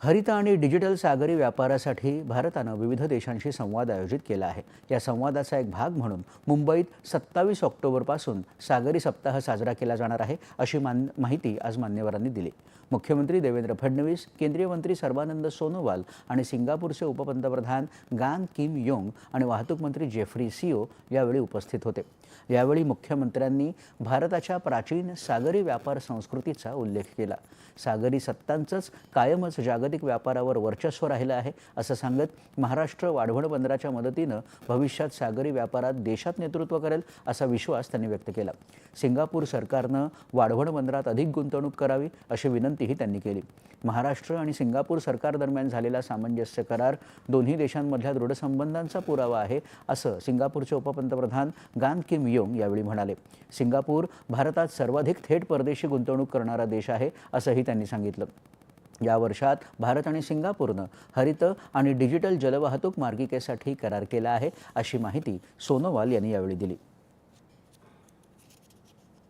हरित आणि डिजिटल सागरी व्यापारासाठी भारतानं विविध देशांशी संवाद आयोजित केला आहे। या संवादाचा एक भाग म्हणून मुंबईत 27 ऑक्टोबरपासून सागरी सप्ताह साजरा केला जाणार आहे, अशी माहिती आज मान्यवरांनी दिली। मुख्यमंत्री देवेंद्र फडणवीस, केंद्रीय मंत्री सर्बानंद सोनोवाल आणि सिंगापूरचे उपपंतप्रधान गान किम योंग आणि वाहतूक मंत्री जेफ्री सिओ यावेळी उपस्थित होते। यावेळी मुख्यमंत्र्यांनी भारताच्या प्राचीन सागरी व्यापार संस्कृतीचा उल्लेख केला। सागरी सत्तांचंच कायमच जागतिक व्यापारावर वर्चस्व राहिलं आहे, असं सांगत महाराष्ट्र वाढवण बंदराच्या मदतीनं भविष्यात सागरी व्यापारात देशात नेतृत्व करेल असा विश्वास त्यांनी व्यक्त केला। सिंगापूर सरकारनं वाढवण बंदरात अधिक गुंतवणूक करावी अशी विनंतीही त्यांनी केली। महाराष्ट्र आणि सिंगापूर सरकार दरम्यान झालेला सामंजस्य करार दोन्ही देशांमधल्या दृढ संबंधांचा पुरावा आहे, असं सिंगापूरचे उपपंतप्रधान गान किम योंग यावेळी म्हणाले। सिंगापूर भारतात सर्वाधिक थेट परदेशी गुंतवणूक करणारा देश आहे, असंही त्यांनी सांगितलं। या वर्षात भारत आणि सिंगापूरनं हरित आणि डिजिटल जलवाहतूक मार्गिकेसाठी करार केला आहे, अशी माहिती सोनोवाल यांनी यावेळी दिली।